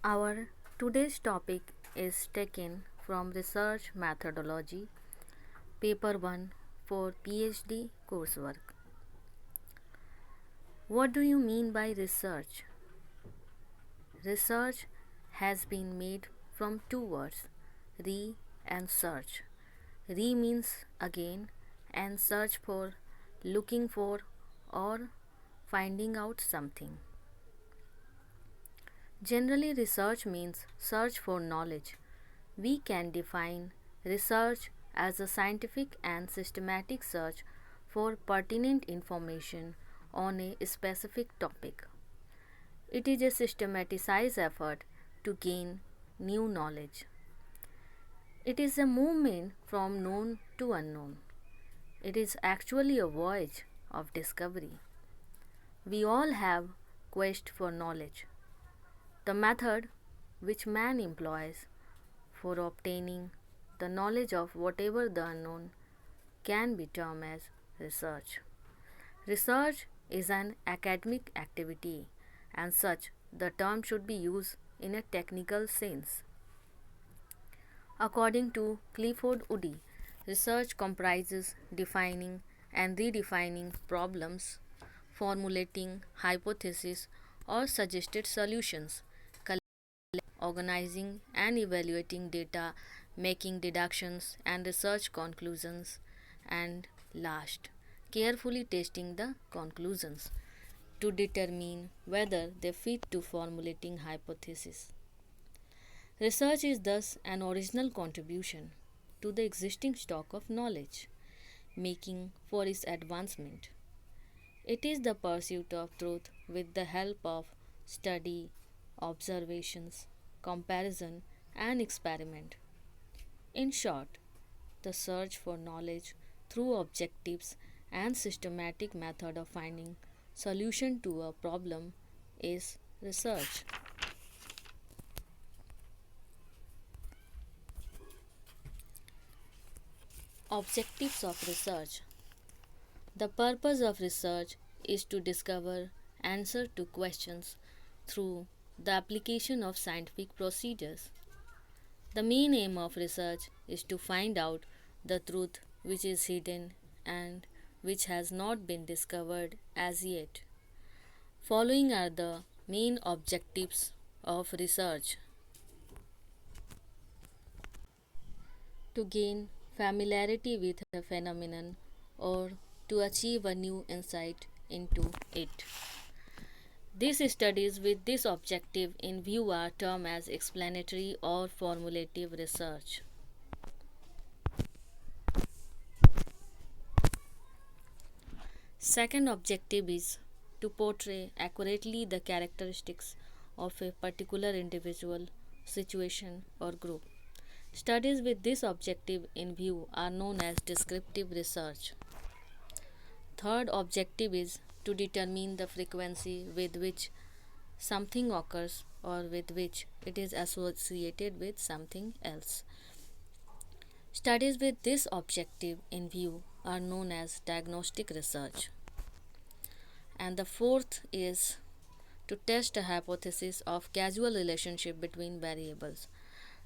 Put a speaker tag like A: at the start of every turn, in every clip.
A: Our today's topic is taken from Research Methodology, Paper 1 for PhD coursework. What do you mean by research? Research has been made from two words, re and search. Re means again and search for looking for or finding out something. Generally, research means search for knowledge. We can define research as a scientific and systematic search for pertinent information on a specific topic. It is a systematized effort to gain new knowledge. It is a movement from known to unknown. It is actually a voyage of discovery. We all have quest for knowledge. The method which man employs for obtaining the knowledge of whatever the unknown can be termed as research. Research is an academic activity, and such the term should be used in a technical sense. According to Clifford Woody, research comprises defining and redefining problems, formulating hypotheses or suggested solutions, organizing and evaluating data, making deductions and research conclusions, and last, carefully testing the conclusions to determine whether they fit to formulating hypotheses. Research is thus an original contribution to the existing stock of knowledge, making for its advancement. It is the pursuit of truth with the help of study, observations, comparison, and experiment. In short, the search for knowledge through objectives and systematic method of finding solution to a problem is research. Objectives of research. The purpose of research is to discover answer to questions through the application of scientific procedures. The main aim of research is to find out the truth which is hidden and which has not been discovered as yet. Following are the main objectives of research: to gain familiarity with a phenomenon or to achieve a new insight into it. These studies with this objective in view are termed as explanatory or formulative research. Second objective is to portray accurately the characteristics of a particular individual, situation, or group. Studies with this objective in view are known as descriptive research. Third objective is to determine the frequency with which something occurs or with which it is associated with something else. Studies with this objective in view are known as diagnostic research. And the fourth is to test a hypothesis of causal relationship between variables.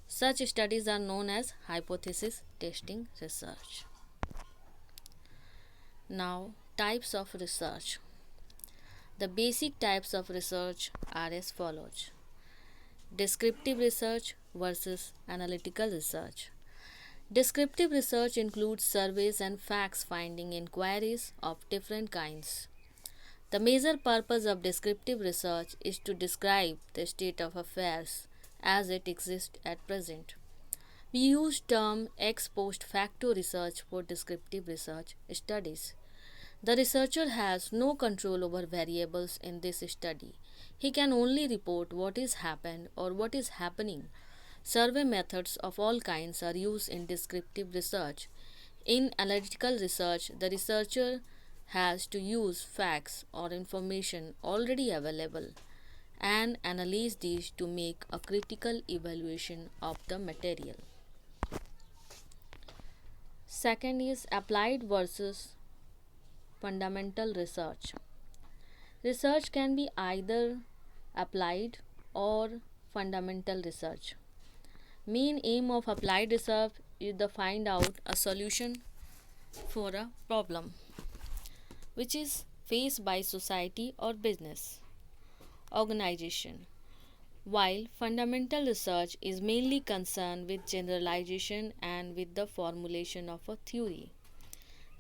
A: Such studies are known as hypothesis testing research. Now, types of research. The basic types of research are as follows: descriptive research versus analytical research. Descriptive research includes surveys and facts finding inquiries of different kinds. The major purpose of descriptive research is to describe the state of affairs as it exists at present. We use term ex post facto research for descriptive research studies. The researcher has no control over variables in this study. He can only report what is happened or what is happening. Survey methods of all kinds are used in descriptive research. In analytical research, the researcher has to use facts or information already available and analyze these to make a critical evaluation of the material. Second is applied versus fundamental research. Research can be either applied or fundamental research. Main aim of applied research is to find out a solution for a problem which is faced by society or business organization. While fundamental research is mainly concerned with generalization and with the formulation of a theory.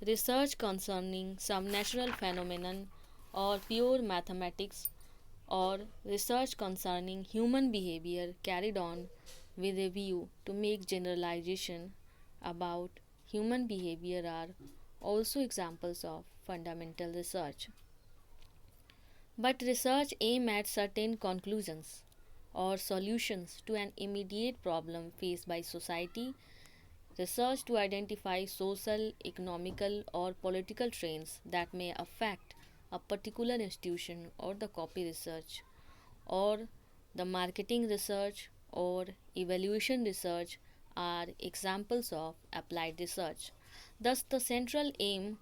A: Research concerning some natural phenomenon or pure mathematics or research concerning human behavior carried on with a view to make generalization about human behavior are also examples of fundamental research. But research aim at certain conclusions or solutions to an immediate problem faced by society. Research to identify social, economical, or political trends that may affect a particular institution, or the copy research, or the marketing research, or evaluation research are examples of applied research. Thus, the central aim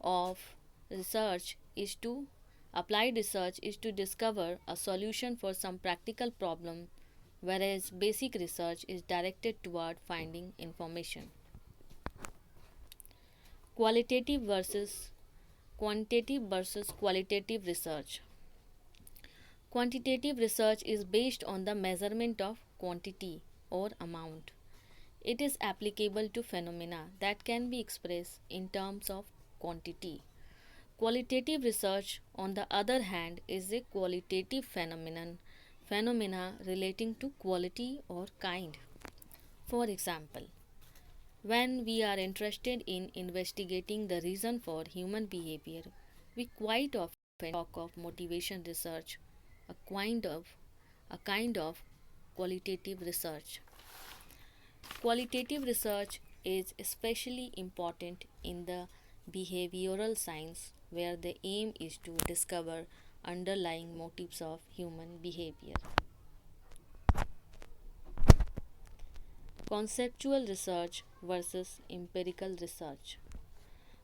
A: of research is to applied research is to discover a solution for some practical problem, whereas basic research is directed toward finding information. Qualitative versus quantitative versus qualitative research. Quantitative research is based on the measurement of quantity or amount. It is applicable to phenomena that can be expressed in terms of quantity. Qualitative research, on the other hand, is a qualitative phenomena relating to quality or kind. For example, when we are interested in investigating the reason for human behavior, we quite often talk of motivation research, a kind of qualitative research. Qualitative research is especially important in the behavioral science where the aim is to discover underlying motives of human behavior. Conceptual research versus empirical research.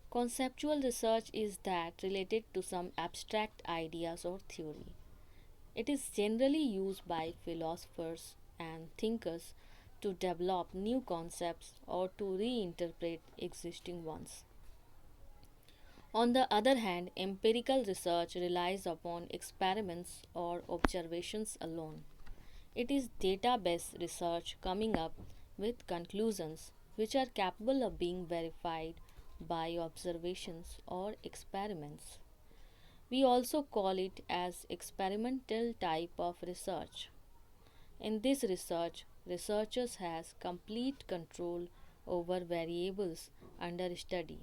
A: Conceptual research is that related to some abstract ideas or theory. It is generally used by philosophers and thinkers to develop new concepts or to reinterpret existing ones. On the other hand, empirical research relies upon experiments or observations alone. It is data based research coming up with conclusions which are capable of being verified by observations or experiments. We also call it as experimental type of research. In this research, researchers has complete control over variables under study.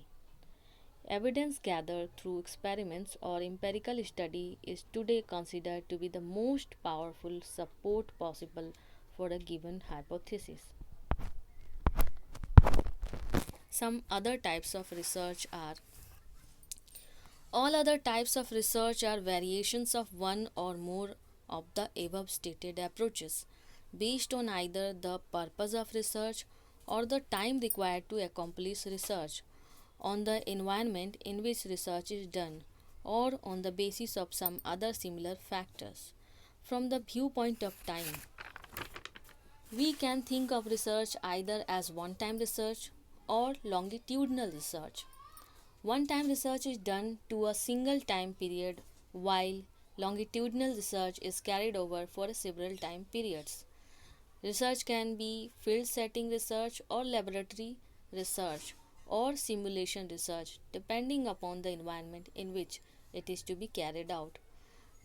A: Evidence gathered through experiments or empirical study is today considered to be the most powerful support possible for a given hypothesis. Some other types of research are all other types of research are variations of one or more of the above stated approaches based on either the purpose of research or the time required to accomplish research, on the environment in which research is done, or on the basis of some other similar factors. From the viewpoint of time, we can think of research either as one time research or longitudinal research. One time research is done to a single time period, while longitudinal research is carried over for several time periods. Research can be field setting research or laboratory research or simulation research depending upon the environment in which it is to be carried out.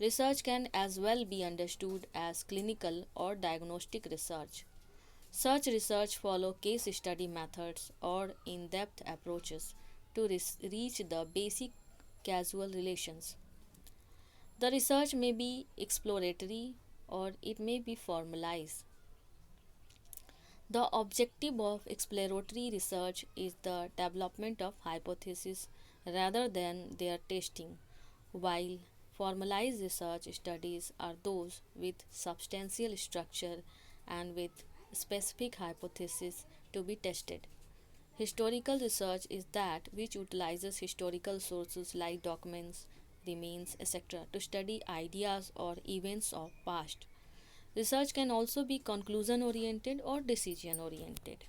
A: Research can as well be understood as clinical or diagnostic research. Such research follow case study methods or in-depth approaches to reach the basic causal relations. The research may be exploratory or it may be formalized. The objective of exploratory research is the development of hypotheses rather than their testing, while formalized research studies are those with substantial structure and with specific hypotheses to be tested. Historical research is that which utilizes historical sources like documents, remains, etc., to study ideas or events of past. Research can also be conclusion oriented or decision oriented.